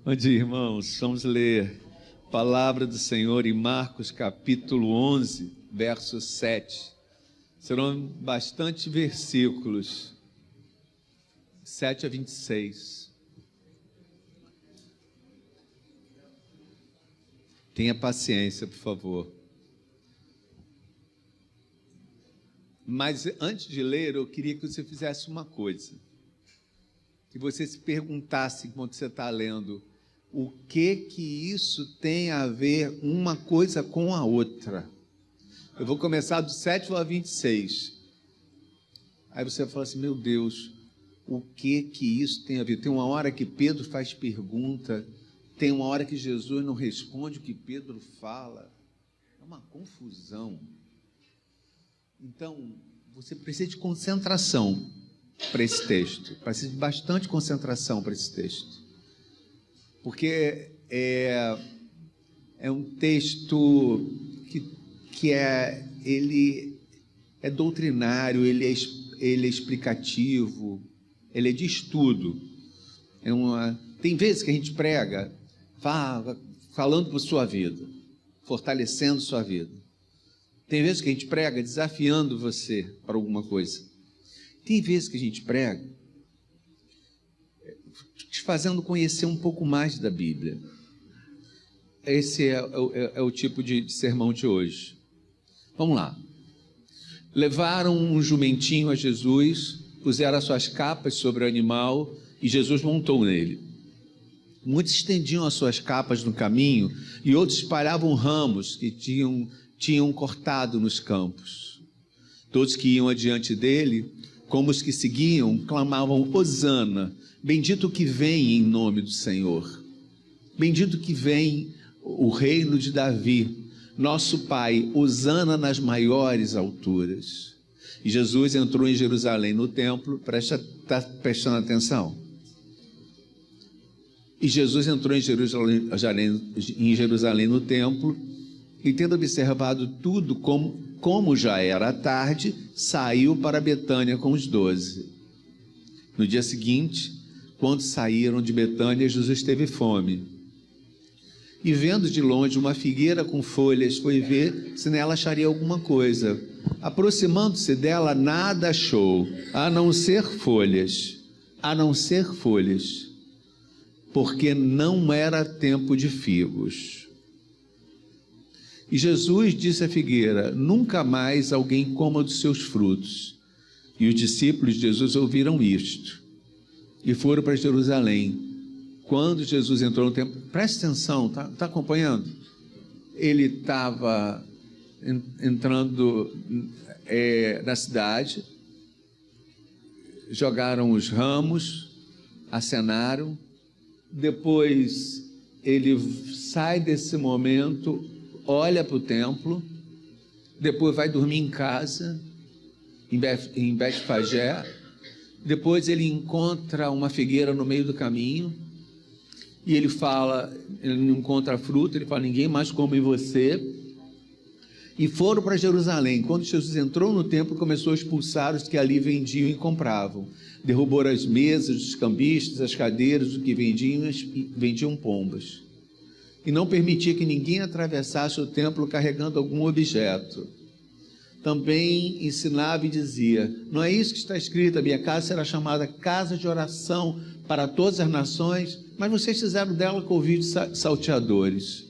Bom dia, irmãos. Vamos ler a palavra do Senhor em Marcos, capítulo 11, verso 7. Serão bastante versículos, 7 a 26. Tenha paciência, por favor. Mas antes de ler, eu queria que você fizesse uma coisa. Que você se perguntasse, enquanto você está lendo, o que isso tem a ver uma coisa com a outra. Eu vou começar do 7 ao 26. Aí você fala assim, meu Deus, o que isso tem a ver? Tem uma hora que Pedro faz pergunta, tem uma hora que Jesus não responde o que Pedro fala. É uma confusão. Então, você precisa de concentração para esse texto. Precisa de bastante concentração para esse texto. Porque é um texto que ele é doutrinário, ele é explicativo, ele é de estudo. Tem vezes que a gente prega falando por sua vida, fortalecendo sua vida. Tem vezes que a gente prega desafiando você para alguma coisa. Tem vezes que a gente prega te fazendo conhecer um pouco mais da Bíblia. Esse é o tipo de sermão de hoje. Vamos lá. Levaram um jumentinho a Jesus, puseram as suas capas sobre o animal e Jesus montou nele. Muitos estendiam as suas capas no caminho e outros espalhavam ramos que tinham cortado nos campos. Todos que iam adiante dele, como os que seguiam, clamavam: Hosana, bendito que vem em nome do Senhor. Bendito que vem o reino de Davi, nosso Pai, hosana nas maiores alturas. E Jesus entrou em Jerusalém no templo, está prestando atenção? E Jesus entrou em Jerusalém no templo, e tendo observado tudo como já era tarde, saiu para Betânia com os 12. No dia seguinte, quando saíram de Betânia, Jesus teve fome. E vendo de longe uma figueira com folhas, foi ver se nela acharia alguma coisa. Aproximando-se dela, nada achou, a não ser folhas, porque não era tempo de figos. E Jesus disse à figueira: nunca mais alguém coma dos seus frutos. E os discípulos de Jesus ouviram isto e foram para Jerusalém. Quando Jesus entrou no templo, preste atenção, tá acompanhando? Ele estava entrando na cidade, jogaram os ramos, acenaram, depois ele sai desse momento, olha para o templo, depois vai dormir em casa, em Betfagé, depois ele encontra uma figueira no meio do caminho, e ele fala, ele não encontra fruta, ele fala: ninguém mais come você. E foram para Jerusalém. Quando Jesus entrou no templo, começou a expulsar os que ali vendiam e compravam. Derrubou as mesas dos cambistas, as cadeiras dos que vendiam pombas. E não permitia que ninguém atravessasse o templo carregando algum objeto. Também ensinava e dizia: não é isso que está escrito, a minha casa será chamada casa de oração para todas as nações, mas vocês fizeram dela covil de salteadores.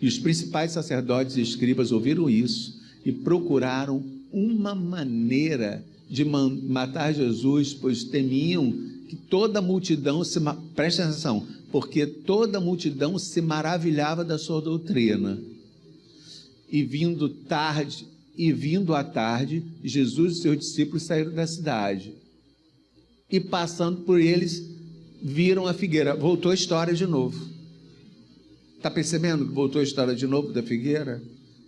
E os principais sacerdotes e escribas ouviram isso e procuraram uma maneira de matar Jesus, pois temiam que toda a multidão preste atenção, porque toda a multidão se maravilhava da sua doutrina. E vindo à tarde, Jesus e seus discípulos saíram da cidade. E passando por eles, viram a figueira. Voltou a história de novo. Está percebendo que voltou a história de novo da figueira?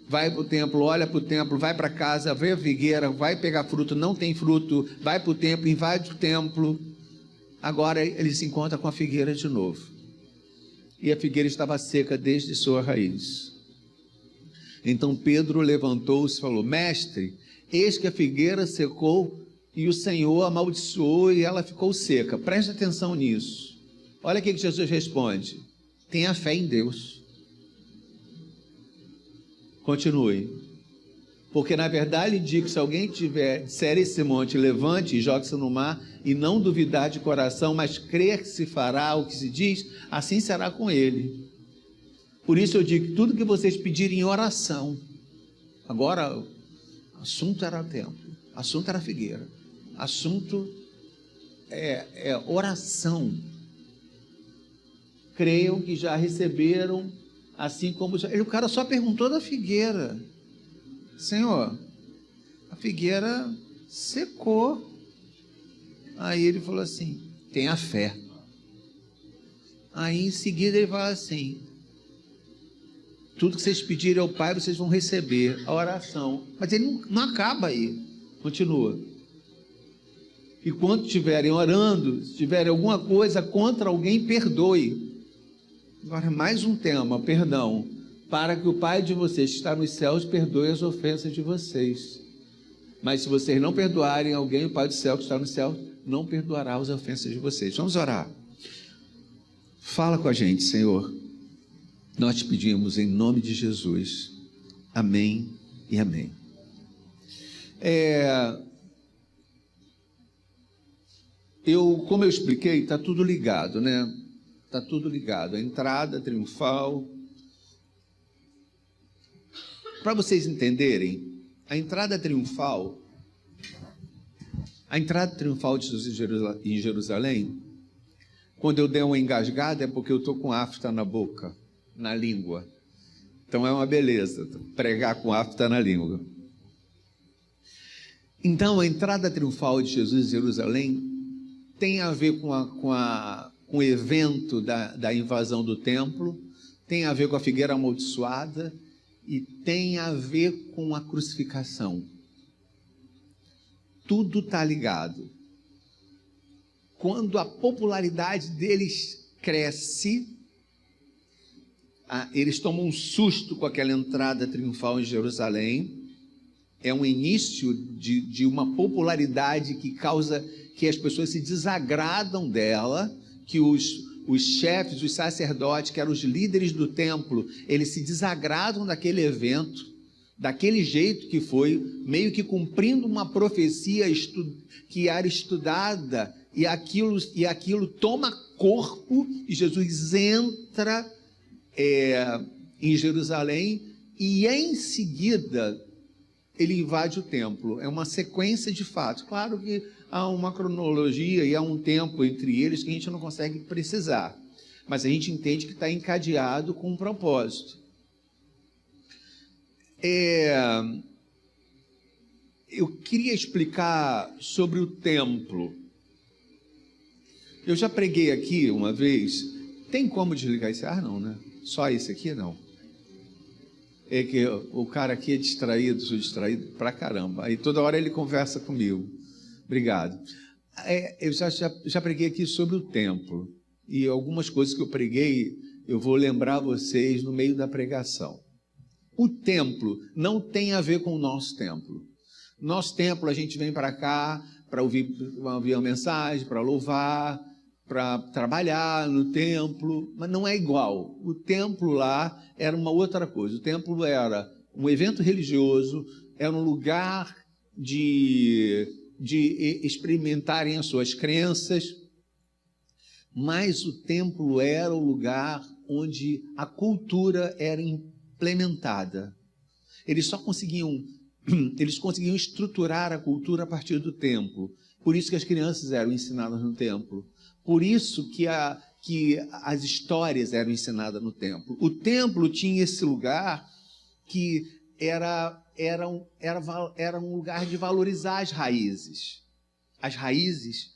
Vai para o templo, olha para o templo, vai para casa, vê a figueira, vai pegar fruto, não tem fruto, vai para o templo, invade o templo. Agora ele se encontra com a figueira de novo. E a figueira estava seca desde sua raiz. Então Pedro levantou-se e falou: mestre, eis que a figueira secou e o Senhor amaldiçoou e ela ficou seca. Preste atenção nisso. Olha o que Jesus responde: tenha fé em Deus. Continue. Porque na verdade digo que se alguém disser esse monte, levante e jogue-se no mar, e não duvidar de coração, mas crer que se fará o que se diz, assim será com ele. Por isso eu digo que tudo que vocês pedirem em oração. Agora, o assunto era o templo, assunto era a figueira, assunto é oração. Creiam que já receberam, assim como já... O cara só perguntou da figueira. Senhor, a figueira secou. Aí ele falou assim: tenha fé. Aí em seguida ele fala assim: tudo que vocês pedirem ao Pai, vocês vão receber. A oração. Mas ele não acaba aí. Continua. E quando estiverem orando, se tiverem alguma coisa contra alguém, perdoe. Agora, mais um tema, perdão. Para que o Pai de vocês que está nos céus perdoe as ofensas de vocês. Mas se vocês não perdoarem alguém, o Pai do céu que está no céu não perdoará as ofensas de vocês. Vamos orar. Fala com a gente, Senhor. Nós te pedimos em nome de Jesus. Amém e amém. Como eu expliquei, está tudo ligado, né? Está tudo ligado. A entrada triunfal. Para vocês entenderem, a entrada triunfal de Jesus em Jerusalém, quando eu der uma engasgada, é porque eu estou com afta na boca, na língua. Então é uma beleza pregar com afta na língua. Então a entrada triunfal de Jesus em Jerusalém tem a ver com o evento da invasão do templo, tem a ver com a figueira amaldiçoada e tem a ver com a crucificação. Tudo está ligado. Quando a popularidade deles cresce, eles tomam um susto com aquela entrada triunfal em Jerusalém. É um início de uma popularidade que causa que as pessoas se desagradam dela, que os chefes, os sacerdotes, que eram os líderes do templo, eles se desagradam daquele evento, daquele jeito que foi, meio que cumprindo uma profecia que era estudada, e aquilo toma corpo, e Jesus entra em Jerusalém, e em seguida ele invade o templo. É uma sequência de fatos. Claro que há uma cronologia e há um tempo entre eles que a gente não consegue precisar, mas a gente entende que está encadeado com um propósito. Eu queria explicar sobre o templo. Eu já preguei aqui uma vez. Tem como desligar esse ar? Não, né? Só esse aqui não. É que o cara aqui é distraído, sou distraído pra caramba. Aí toda hora ele conversa comigo. Obrigado. Eu já preguei aqui sobre o templo. E algumas coisas que eu preguei, eu vou lembrar vocês no meio da pregação. O templo não tem a ver com o nosso templo. Nosso templo, a gente vem para cá para ouvir uma mensagem, para louvar, para trabalhar no templo, mas não é igual. O templo lá era uma outra coisa. O templo era um evento religioso, era um lugar de experimentarem as suas crenças, mas o templo era o lugar onde a cultura era implementada. Eles conseguiam estruturar a cultura a partir do templo. Por isso que as crianças eram ensinadas no templo. Por isso que as histórias eram ensinadas no templo. O templo tinha esse lugar que era um lugar de valorizar as raízes. As raízes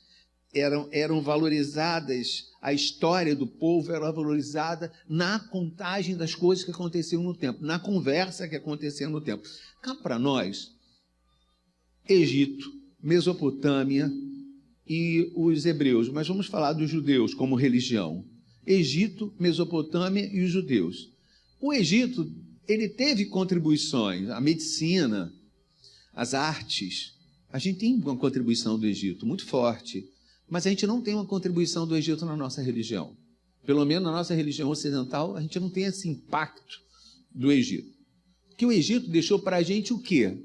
eram valorizadas, a história do povo era valorizada na contagem das coisas que aconteciam no templo, na conversa que acontecia no templo. Cá para nós, Egito, Mesopotâmia e os hebreus, mas vamos falar dos judeus como religião. Egito, Mesopotâmia e os judeus. O Egito, ele teve contribuições, a medicina, as artes. A gente tem uma contribuição do Egito muito forte, mas a gente não tem uma contribuição do Egito na nossa religião. Pelo menos na nossa religião ocidental, a gente não tem esse impacto do Egito. Que o Egito deixou para a gente o quê?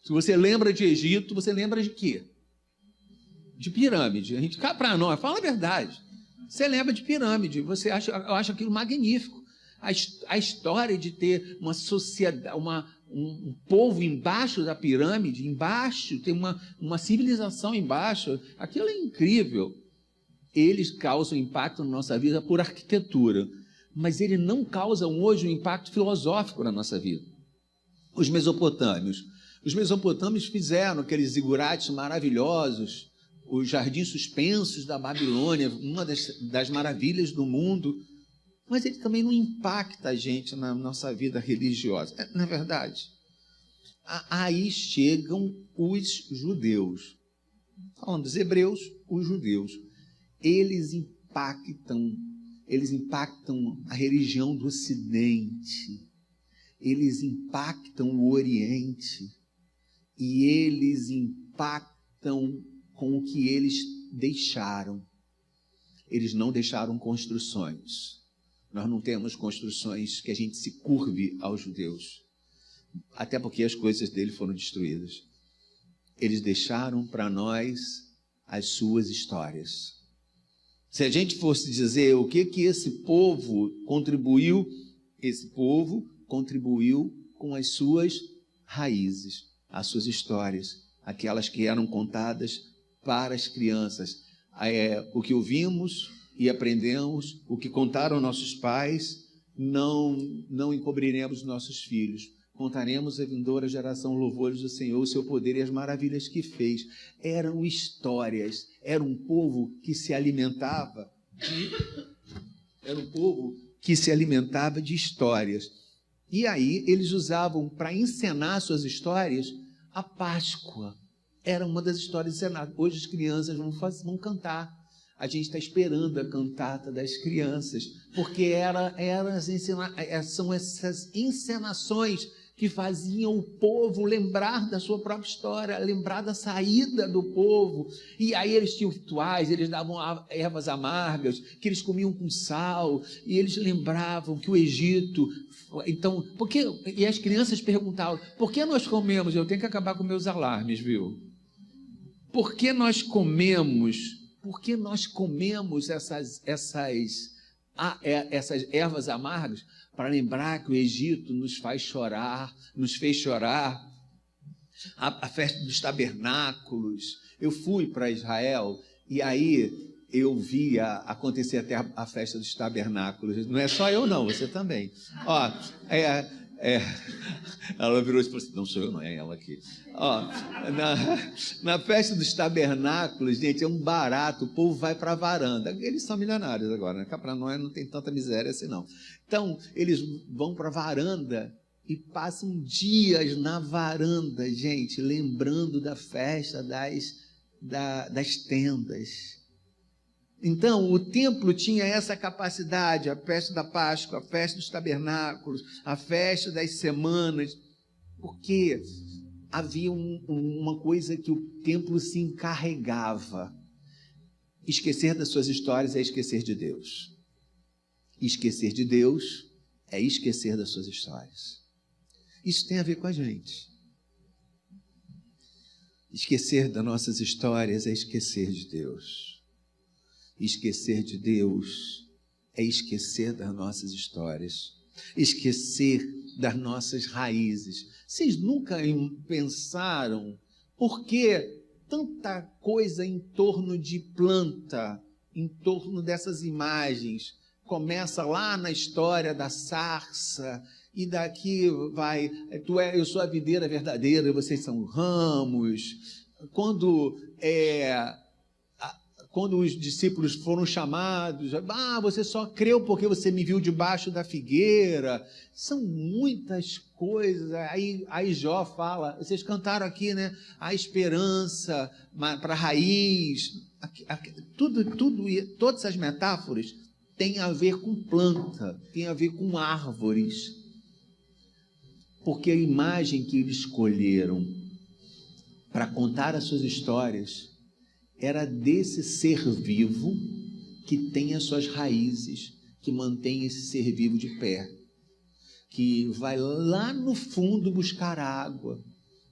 Se você lembra de Egito, você lembra de quê? De pirâmide. A gente cá para nós, fala a verdade. Você lembra de pirâmide, eu acho aquilo magnífico. A história de ter uma sociedade, um povo embaixo da pirâmide, embaixo, tem uma civilização embaixo, aquilo é incrível. Eles causam impacto na nossa vida por arquitetura, mas eles não causam hoje um impacto filosófico na nossa vida. Os mesopotâmios fizeram aqueles zigurates maravilhosos, os jardins suspensos da Babilônia, uma das maravilhas do mundo, mas ele também não impacta a gente na nossa vida religiosa. Na verdade, aí chegam os judeus. Falando dos hebreus, os judeus. Eles impactam a religião do Ocidente. Eles impactam o Oriente. E eles impactam com o que eles deixaram. Eles não deixaram construções. Nós não temos construções que a gente se curve aos judeus, até porque as coisas dele foram destruídas. Eles deixaram para nós as suas histórias. Se a gente fosse dizer o que esse povo contribuiu com as suas raízes, as suas histórias, aquelas que eram contadas para as crianças. O que ouvimos e aprendemos, o que contaram nossos pais, não encobriremos nossos filhos. Contaremos à vindoura geração louvores do Senhor, o seu poder e as maravilhas que fez. Eram histórias, era um povo que se alimentava de histórias. E aí eles usavam para encenar suas histórias a Páscoa. Era uma das histórias encenadas. Hoje as crianças vão cantar. A gente está esperando a cantata das crianças, porque são essas encenações que faziam o povo lembrar da sua própria história, lembrar da saída do povo. E aí eles tinham rituais, eles davam ervas amargas, que eles comiam com sal, e eles lembravam que o Egito... Então, e as crianças perguntavam, por que nós comemos? Eu tenho que acabar com meus alarmes, viu? Por que nós comemos essas ervas amargas? Para lembrar que o Egito nos fez chorar a festa dos tabernáculos. Eu fui para Israel e aí eu vi acontecer até a festa dos tabernáculos. Não é só eu não, você também. Ela virou e falou assim, não sou eu, não é ela aqui. Na festa dos tabernáculos, gente, é um barato, o povo vai para a varanda. Eles são milionários agora, né? Cá para nós não tem tanta miséria assim não. Então, eles vão para a varanda e passam dias na varanda, gente, lembrando da festa das tendas. Então, o templo tinha essa capacidade, a festa da Páscoa, a festa dos tabernáculos, a festa das semanas, porque havia uma coisa que o templo se encarregava. Esquecer das suas histórias é esquecer de Deus. Esquecer de Deus é esquecer das suas histórias. Isso tem a ver com a gente. Esquecer das nossas histórias é esquecer de Deus. Esquecer de Deus é esquecer das nossas histórias, esquecer das nossas raízes. Vocês nunca pensaram por que tanta coisa em torno de planta, em torno dessas imagens? Começa lá na história da sarça, e daqui vai, eu sou a videira verdadeira, vocês são ramos. Quando os discípulos foram chamados, você só creu porque você me viu debaixo da figueira. São muitas coisas. Aí Jó fala, vocês cantaram aqui, né? A esperança para a raiz. Todas as metáforas têm a ver com planta, têm a ver com árvores. Porque a imagem que eles escolheram para contar as suas histórias era desse ser vivo que tem as suas raízes, que mantém esse ser vivo de pé, que vai lá no fundo buscar água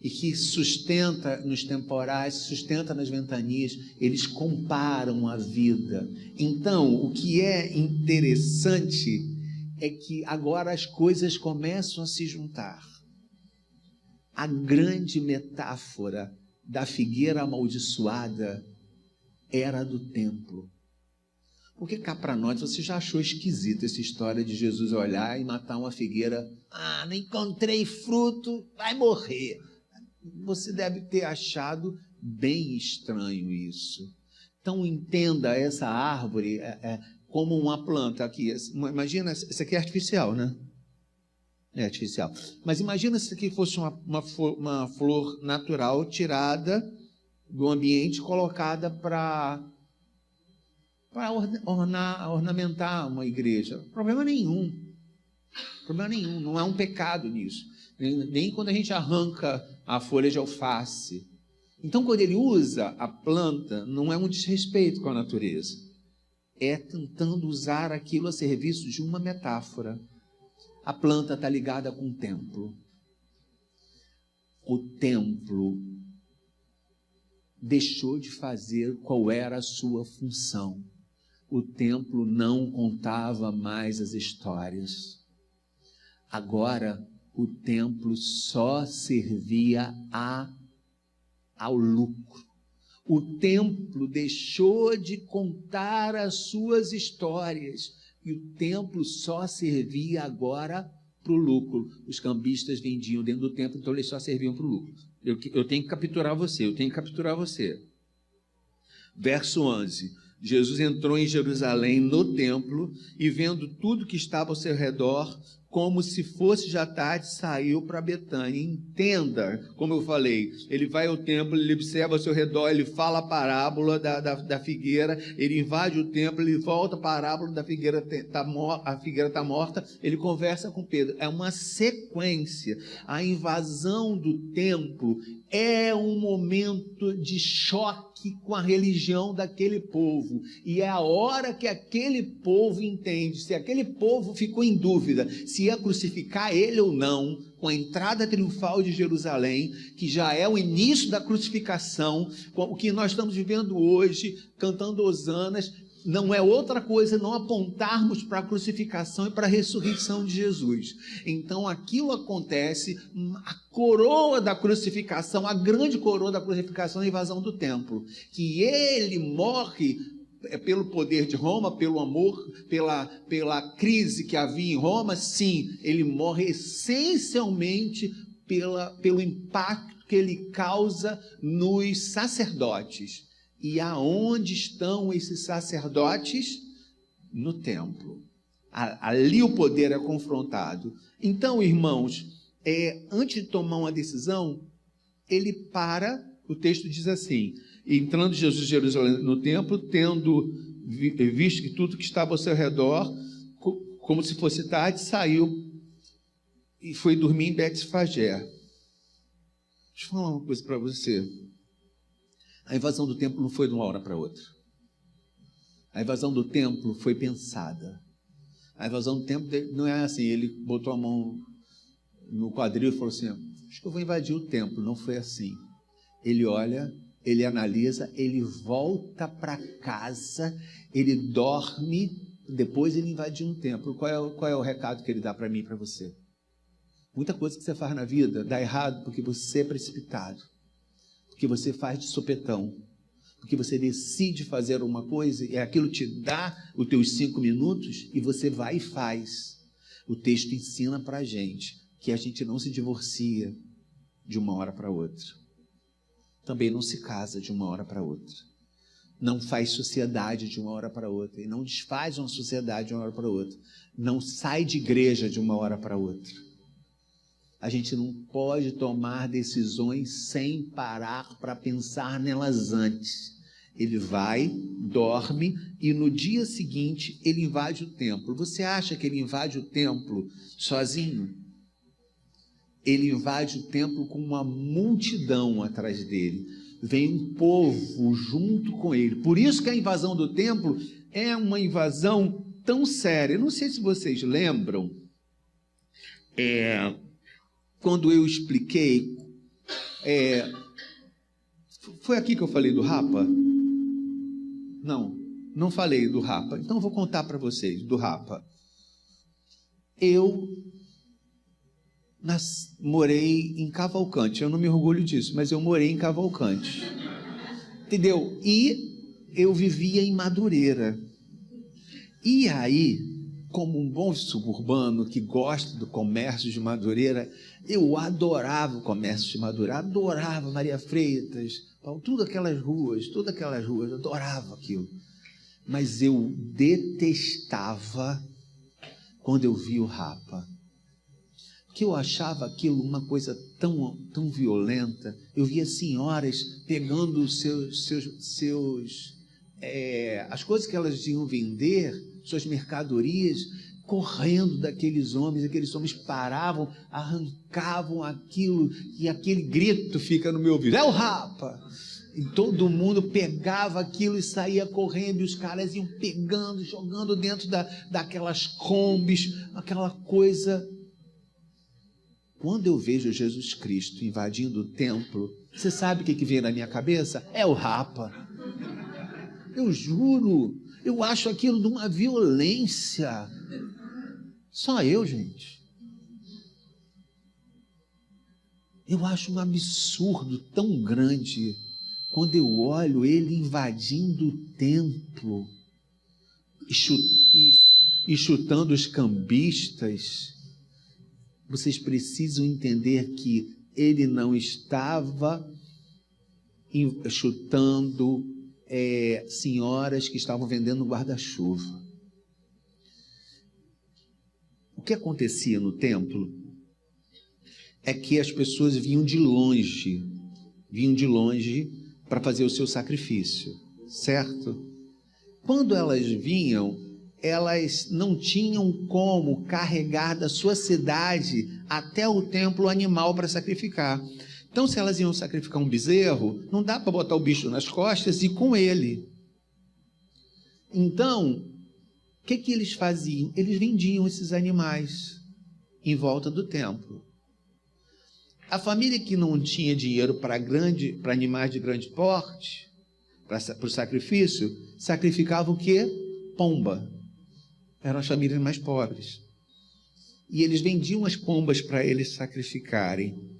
e que sustenta nos temporais, sustenta nas ventanias. Eles comparam a vida. Então, o que é interessante é que agora as coisas começam a se juntar. A grande metáfora da figueira amaldiçoada era do templo. Porque cá para nós, você já achou esquisita essa história de Jesus olhar e matar uma figueira? Ah, não encontrei fruto, vai morrer. Você deve ter achado bem estranho isso. Então entenda essa árvore como uma planta aqui. Imagina, isso aqui é artificial, né? É artificial. Mas imagina se isso aqui fosse uma flor natural tirada do ambiente, colocada para ornamentar uma igreja. Problema nenhum. Problema nenhum. Não há um pecado nisso. Nem quando a gente arranca a folha de alface. Então, quando ele usa a planta, não é um desrespeito com a natureza. É tentando usar aquilo a serviço de uma metáfora. A planta está ligada com o templo. O templo deixou de fazer qual era a sua função. O templo não contava mais as histórias. Agora, o templo só servia ao lucro. O templo deixou de contar as suas histórias e o templo só servia agora para o lucro. Os cambistas vendiam dentro do templo, então eles só serviam para o lucro. Eu tenho que capturar você. Verso 11. Jesus entrou em Jerusalém, no templo, e vendo tudo que estava ao seu redor, como se fosse já tarde, saiu para Betânia. Entenda, como eu falei, ele vai ao templo, ele observa ao seu redor, ele fala a parábola da figueira, ele invade o templo, ele volta a parábola da figueira, a figueira está morta, ele conversa com Pedro. É uma sequência. A invasão do templo é um momento de choque com a religião daquele povo. E é a hora que aquele povo entende, se aquele povo ficou em dúvida, se ia crucificar ele ou não, com a entrada triunfal de Jerusalém, que já é o início da crucificação, o que nós estamos vivendo hoje, cantando hosanas, não é outra coisa não apontarmos para a crucificação e para a ressurreição de Jesus. Então aquilo acontece, a coroa da crucificação, a grande coroa da crucificação é a invasão do templo, que ele morre pelo poder de Roma, pelo amor, pela crise que havia em Roma. Sim, ele morre essencialmente pelo impacto que ele causa nos sacerdotes. E aonde estão esses sacerdotes? No templo. Ali o poder é confrontado. Então, irmãos, antes de tomar uma decisão, ele para, o texto diz assim: entrando Jesus em Jerusalém no templo, tendo visto que tudo que estava ao seu redor, como se fosse tarde, saiu e foi dormir em Betfagé. Deixa eu falar uma coisa para você. A invasão do templo não foi de uma hora para outra. A invasão do templo foi pensada. A invasão do templo não é assim, ele botou a mão no quadril e falou assim: acho que eu vou invadir o templo. Não foi assim. Ele olha, ele analisa, ele volta para casa, ele dorme, depois ele invadiu um templo. Qual é o recado que ele dá para mim e para você? Muita coisa que você faz na vida dá errado porque você é precipitado. Porque você faz de sopetão, porque você decide fazer uma coisa e aquilo te dá os teus 5 minutos e você vai e faz. O texto ensina para a gente que a gente não se divorcia de uma hora para outra. Também não se casa de uma hora para outra. Não faz sociedade de uma hora para outra. E não desfaz uma sociedade de uma hora para outra. Não sai de igreja de uma hora para outra. A gente não pode tomar decisões sem parar para pensar nelas antes. Ele vai, dorme e no dia seguinte ele invade o templo. Você acha que ele invade o templo sozinho? Ele invade o templo com uma multidão atrás dele. Vem um povo junto com ele. Por isso que a invasão do templo é uma invasão tão séria. Não sei se vocês lembram, quando eu expliquei, foi aqui que eu falei do Rapa? Não falei do Rapa. Então eu vou contar para vocês do Rapa. Eu morei em Cavalcante. Eu não me orgulho disso, mas eu morei em Cavalcante. Entendeu? E eu vivia em Madureira. E aí, como um bom suburbano que gosta do comércio de Madureira, eu adorava o comércio de Madureira, adorava Maria Freitas, todas aquelas ruas, eu adorava aquilo. Mas eu detestava quando eu vi o Rapa, que eu achava aquilo uma coisa tão violenta. Eu via senhoras pegando as coisas que elas iam vender, suas mercadorias, correndo daqueles homens paravam, arrancavam aquilo, e aquele grito fica no meu ouvido: é o Rapa! E todo mundo pegava aquilo e saía correndo, e os caras iam pegando, jogando dentro daquelas combis, aquela coisa. Quando eu vejo Jesus Cristo invadindo o templo, você sabe o que vem na minha cabeça? É o Rapa. Eu juro, eu acho aquilo de uma violência. Só eu, gente. Eu acho um absurdo tão grande quando eu olho ele invadindo o templo e chutando os cambistas. Vocês precisam entender que ele não estava chutando senhoras que estavam vendendo guarda-chuva. O que acontecia no templo é que as pessoas vinham de longe para fazer o seu sacrifício, certo? Quando elas vinham, elas não tinham como carregar da sua cidade até o templo animal para sacrificar. Então, se elas iam sacrificar um bezerro, não dá para botar o bicho nas costas e ir com ele. Então, o que eles faziam? Eles vendiam esses animais em volta do templo. A família que não tinha dinheiro para animais de grande porte, para o sacrifício, sacrificava o quê? Pomba. Eram as famílias mais pobres. E eles vendiam as pombas para eles sacrificarem.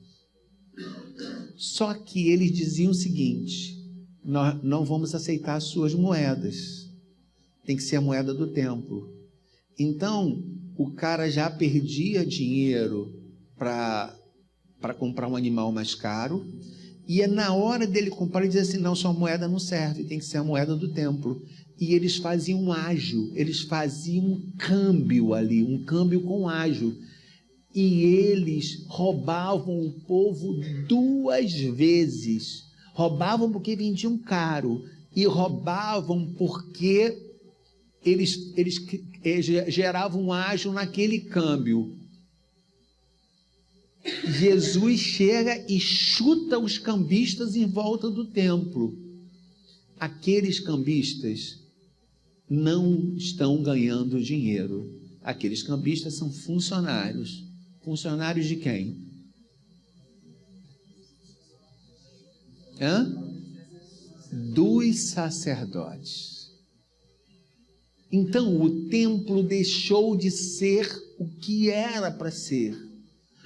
Só que eles diziam o seguinte: nós não vamos aceitar as suas moedas. Tem que ser a moeda do templo. Então, o cara já perdia dinheiro para comprar um animal mais caro, e na hora dele comprar, ele dizia assim: não, sua moeda não serve, tem que ser a moeda do templo. E eles faziam um ágio, eles faziam um câmbio ali, um câmbio com ágio, e eles roubavam o povo 2 vezes. Roubavam porque vendiam caro, e roubavam porque eles geravam um ágio naquele câmbio. Jesus chega e chuta os cambistas em volta do templo. Aqueles cambistas não estão ganhando dinheiro. Aqueles cambistas são funcionários. Funcionários de quem? Dos sacerdotes. Então o templo deixou de ser o que era para ser.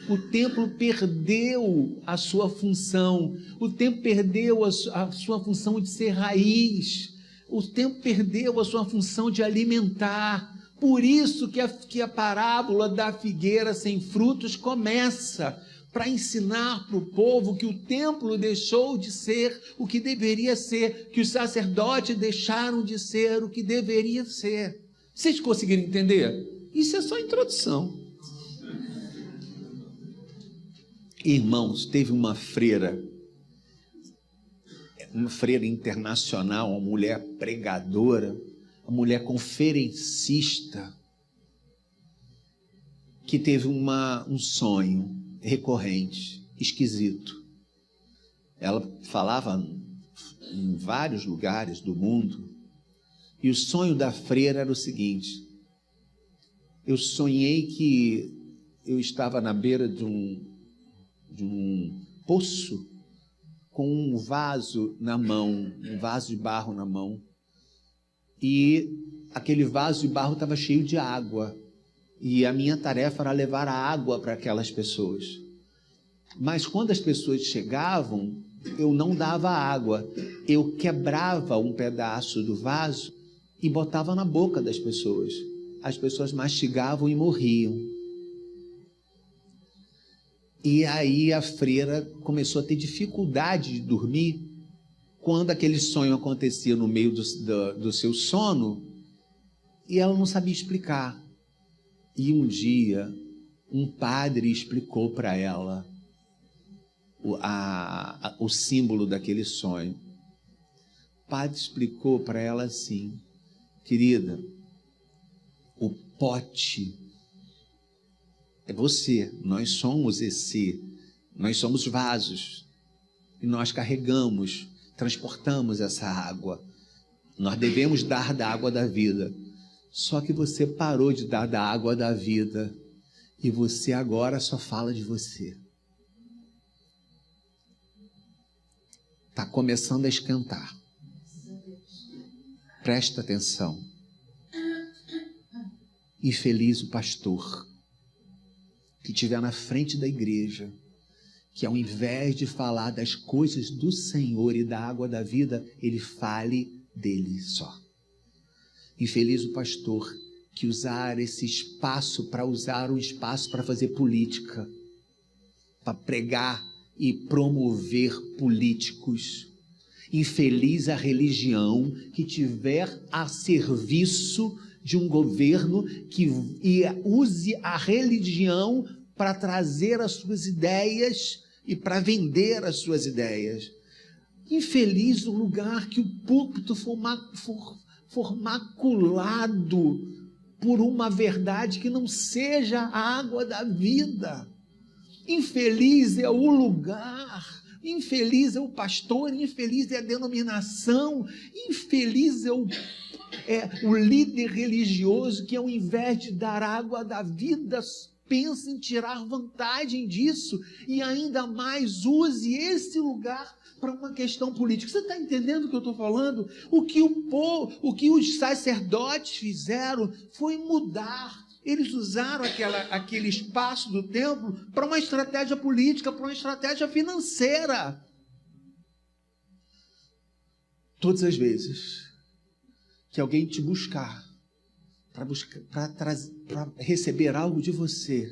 O templo perdeu a sua função. O templo perdeu a sua função de ser raiz. O templo perdeu a sua função de alimentar. Por isso que a parábola da figueira sem frutos começa, para ensinar para o povo que o templo deixou de ser o que deveria ser, que os sacerdotes deixaram de ser o que deveria ser. Vocês conseguiram entender? Isso é só introdução. Irmãos, teve uma freira internacional, uma mulher pregadora, uma mulher conferencista, que teve um sonho recorrente, esquisito. Ela falava em vários lugares do mundo, E o sonho da freira era o seguinte: eu sonhei que eu estava na beira de um poço com um vaso na mão, um vaso de barro na mão, e aquele vaso de barro estava cheio de água, e a minha tarefa era levar a água para aquelas pessoas. Mas quando as pessoas chegavam, eu não dava água, eu quebrava um pedaço do vaso e botava na boca das pessoas. As pessoas mastigavam e morriam. E aí a freira começou a ter dificuldade de dormir. Quando aquele sonho acontecia no meio do seu sono, e ela não sabia explicar. E um dia, um padre explicou para ela o símbolo daquele sonho. O padre explicou para ela assim: querida, o pote é você, nós somos nós somos vasos, e nós carregamos, transportamos essa água, nós devemos dar da água da vida, só que você parou de dar da água da vida, e você agora só fala de você. Está começando a esquentar, presta atenção. Infeliz o pastor que estiver na frente da igreja, que ao invés de falar das coisas do Senhor e da água da vida, ele fale dele só. Infeliz o pastor que usar esse espaço para usar um espaço para fazer política, para pregar e promover políticos. Infeliz a religião que tiver a serviço de um governo que use a religião para trazer as suas ideias e para vender as suas ideias. Infeliz o lugar que o púlpito for maculado por uma verdade que não seja a água da vida. Infeliz é o lugar, infeliz é o pastor, infeliz é a denominação, infeliz é o líder religioso que, ao invés de dar água da vida, pensa em tirar vantagem disso e ainda mais use esse lugar para uma questão política. Você está entendendo o que eu estou falando? O que os sacerdotes fizeram foi mudar. Eles usaram aquele espaço do templo para uma estratégia política, para uma estratégia financeira. Todas as vezes que alguém te buscar para receber algo de você,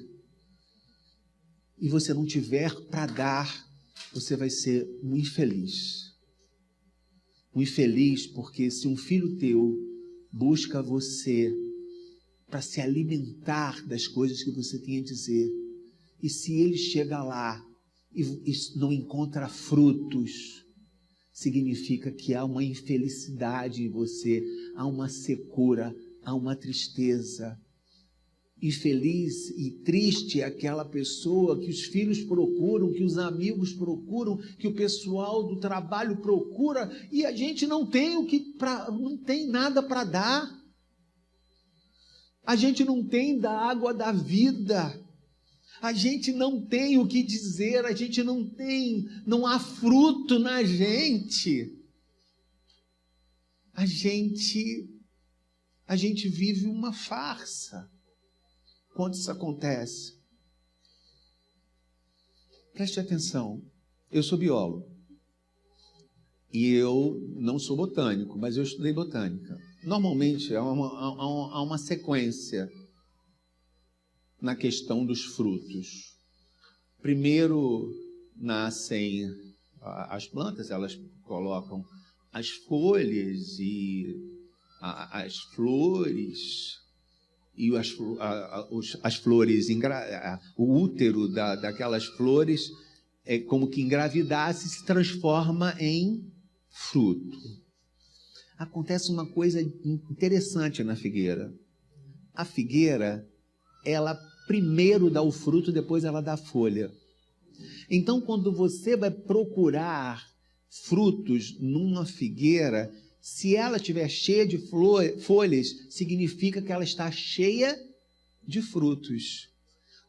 e você não tiver para dar, você vai ser um infeliz. Um infeliz porque se um filho teu busca você para se alimentar das coisas que você tem a dizer, e se ele chega lá e não encontra frutos, significa que há uma infelicidade em você, há uma secura, há uma tristeza. Infeliz e triste é aquela pessoa que os filhos procuram, que os amigos procuram, que o pessoal do trabalho procura, e a gente não tem não tem nada para dar. A gente não tem da água da vida. A gente não tem o que dizer, a gente não há fruto na gente. A gente vive uma farsa quando isso acontece. Preste atenção, eu sou biólogo e eu não sou botânico, mas eu estudei botânica. Normalmente há uma sequência na questão dos frutos. Primeiro nascem as plantas, elas colocam as folhas e as flores, e as flores, o útero daquelas flores é como que engravidasse e se transforma em fruto. Acontece uma coisa interessante na figueira. A figueira, ela primeiro dá o fruto, depois ela dá a folha. Então, quando você vai procurar frutos numa figueira, Se ela estiver cheia de folhas, significa que ela está cheia de frutos.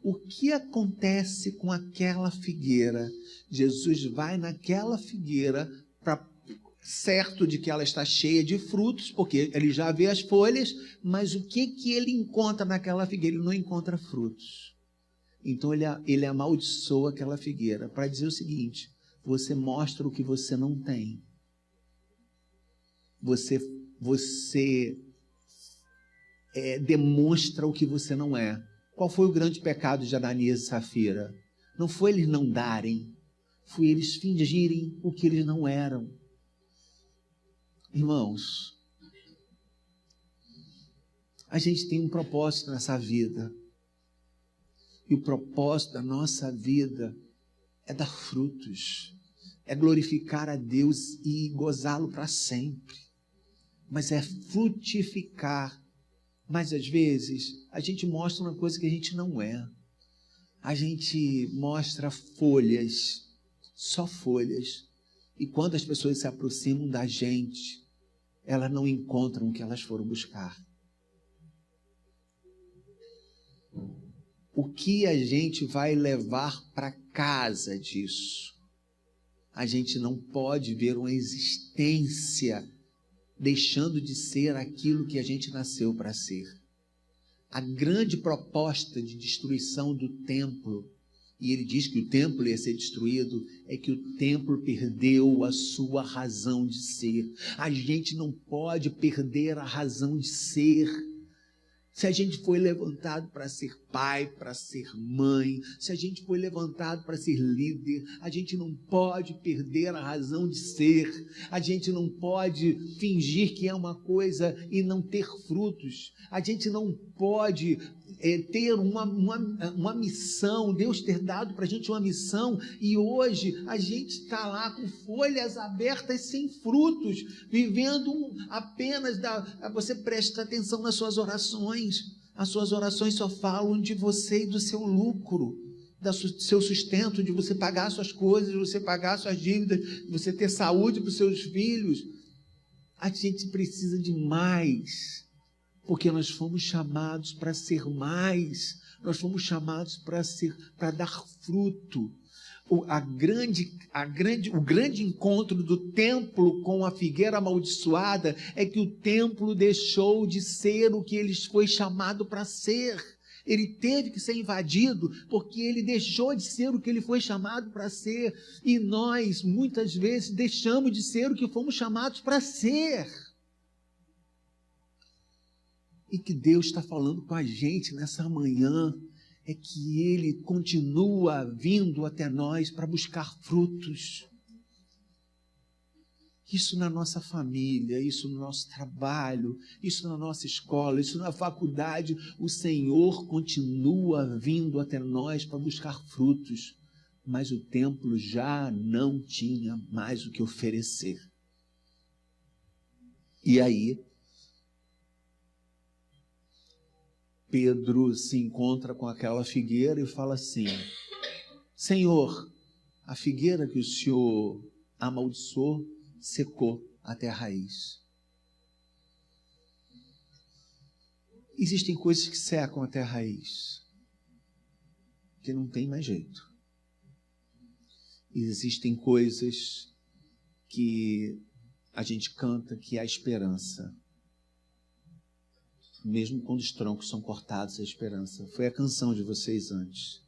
O que acontece com aquela figueira? Jesus vai naquela figueira, certo de que ela está cheia de frutos, porque ele já vê as folhas, mas o que ele encontra naquela figueira? Ele não encontra frutos. Então ele amaldiçoa aquela figueira para dizer o seguinte: você mostra o que você não tem. Você demonstra o que você não é. Qual foi o grande pecado de Ananias e Safira? Não foi eles não darem, foi eles fingirem o que eles não eram. Irmãos, a gente tem um propósito nessa vida. E o propósito da nossa vida é dar frutos, é glorificar a Deus e gozá-lo para sempre. Mas é frutificar. Mas às vezes a gente mostra uma coisa que a gente não é. A gente mostra folhas, só folhas. E quando as pessoas se aproximam da gente, elas não encontram o que elas foram buscar. O que a gente vai levar para casa disso? A gente não pode ver uma existência deixando de ser aquilo que a gente nasceu para ser. A grande proposta de destruição do templo, e ele diz que o templo ia ser destruído, é que o templo perdeu a sua razão de ser. A gente não pode perder a razão de ser. Se a gente foi levantado para ser pai, para ser mãe, se a gente foi levantado para ser líder, a gente não pode perder a razão de ser. A gente não pode fingir que é uma coisa e não ter frutos. A gente não pode ter uma missão, Deus ter dado para a gente uma missão, e hoje a gente está lá com folhas abertas sem frutos, vivendo apenas você presta atenção nas suas orações. As suas orações só falam de você e do seu lucro, do seu sustento, de você pagar suas coisas, de você pagar suas dívidas, de você ter saúde para os seus filhos. A gente precisa de mais, porque nós fomos chamados para ser mais, nós fomos chamados para dar fruto. O grande encontro do templo com a figueira amaldiçoada é que o templo deixou de ser o que ele foi chamado para ser. Ele teve que ser invadido porque ele deixou de ser o que ele foi chamado para ser. E nós, muitas vezes, deixamos de ser o que fomos chamados para ser. E que Deus está falando com a gente nessa manhã é que Ele continua vindo até nós para buscar frutos. Isso na nossa família, isso no nosso trabalho, isso na nossa escola, isso na faculdade. O Senhor continua vindo até nós para buscar frutos, mas o templo já não tinha mais o que oferecer. E aí, Pedro se encontra com aquela figueira e fala assim: Senhor, a figueira que o Senhor amaldiçoou secou até a raiz. Existem coisas que secam até a raiz, que não tem mais jeito. Existem coisas que a gente canta que há esperança. Mesmo quando os troncos são cortados, a esperança. Foi a canção de vocês antes.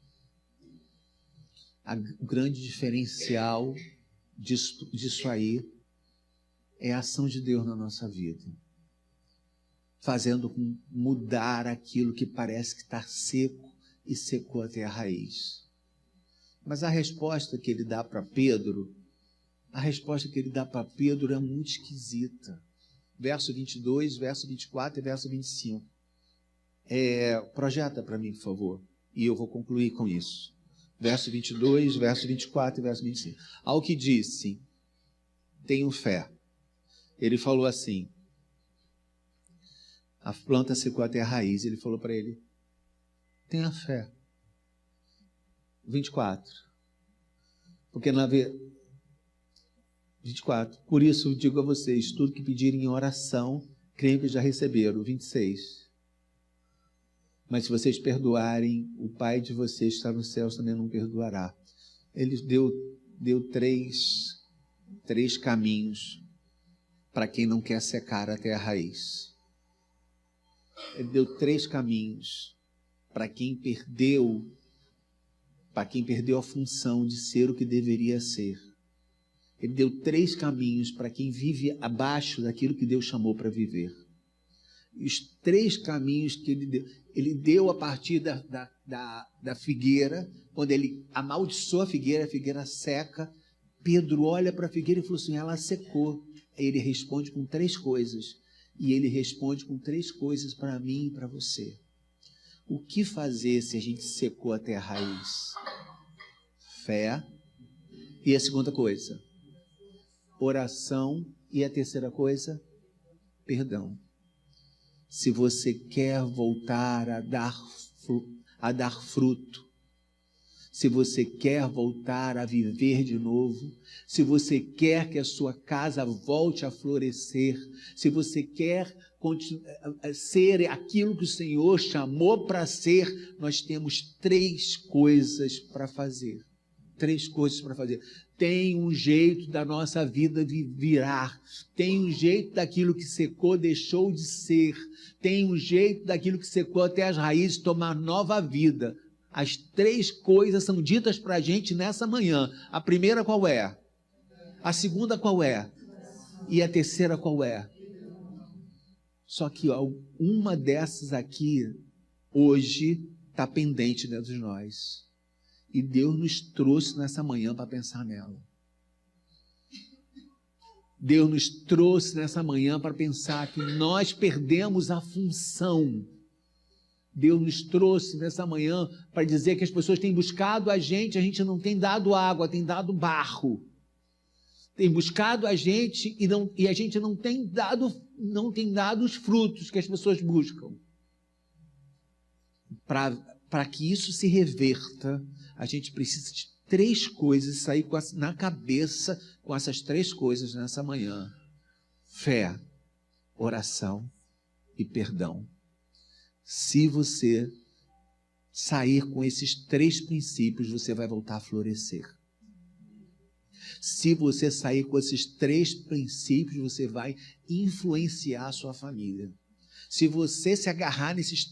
O grande diferencial disso aí é a ação de Deus na nossa vida, fazendo mudar aquilo que parece que está seco e secou até a raiz. Mas a resposta que ele dá para Pedro, é muito esquisita. Verso 22, verso 24 e verso 25. Projeta para mim, por favor, e eu vou concluir com isso. Verso 22, verso 24 e verso 25. Ao que disse, tenho fé. Ele falou assim, a planta secou até a raiz. Ele falou para ele, tenha fé. 24. Porque 24. Por isso digo a vocês, tudo que pedirem em oração, creio que já receberam. 26. Mas se vocês perdoarem, o Pai de vocês que está no céu também não perdoará. Ele deu três caminhos para quem não quer secar até a raiz. Ele deu 3 caminhos para quem perdeu a função de ser o que deveria ser. Ele deu 3 caminhos para quem vive abaixo daquilo que Deus chamou para viver. E os 3 caminhos que ele deu a partir da figueira, quando ele amaldiçoou a figueira seca. Pedro olha para a figueira e falou assim, ela secou. Aí ele responde com 3 coisas. E ele responde com 3 coisas para mim e para você. O que fazer se a gente secou até a raiz? Fé. E a segunda coisa? Oração. E a terceira coisa? Perdão. Se você quer voltar a dar fruto, se você quer voltar a viver de novo, se você quer que a sua casa volte a florescer, se você quer ser aquilo que o Senhor chamou para ser, nós temos 3 coisas para fazer. 3 coisas para fazer. Tem um jeito da nossa vida de virar, tem um jeito daquilo que secou deixou de ser, tem um jeito daquilo que secou até as raízes tomar nova vida. As 3 coisas são ditas para a gente nessa manhã. A primeira qual é? A segunda qual é? E a terceira qual é? Só que uma dessas aqui, hoje, está pendente dentro de nós. E Deus nos trouxe nessa manhã para pensar nela. Deus nos trouxe nessa manhã para pensar que nós perdemos a função. Deus nos trouxe nessa manhã para dizer que as pessoas têm buscado a gente não tem dado água, tem dado barro. Tem buscado a gente e a gente não tem dado os frutos que as pessoas buscam. Para que isso se reverta, a gente precisa de 3 coisas, sair na cabeça com essas 3 coisas nessa manhã. Fé, oração e perdão. Se você sair com esses 3 princípios, você vai voltar a florescer. Se você sair com esses 3 princípios, você vai influenciar a sua família. Se você se agarrar nesse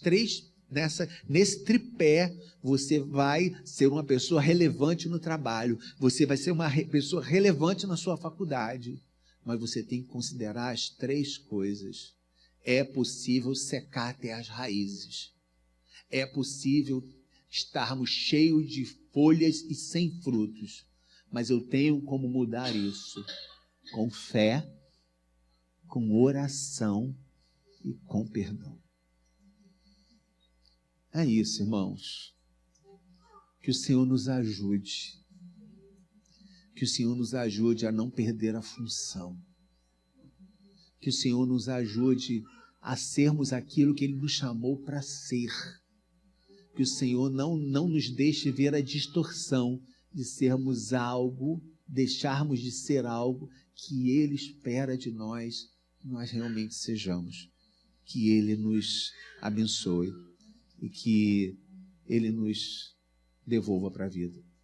tripé, você vai ser uma pessoa relevante no trabalho, você vai ser uma pessoa relevante na sua faculdade, mas você tem que considerar as 3 coisas. É possível secar até as raízes. É possível estarmos cheios de folhas e sem frutos. Mas eu tenho como mudar isso. Com fé, com oração e com perdão. É isso, irmãos. Que o Senhor nos ajude. Que o Senhor nos ajude a não perder a função. Que o Senhor nos ajude a sermos aquilo que Ele nos chamou para ser. Que o Senhor não nos deixe ver a distorção de sermos algo, deixarmos de ser algo que Ele espera de nós, que nós realmente sejamos. Que Ele nos abençoe e que Ele nos devolva para a vida.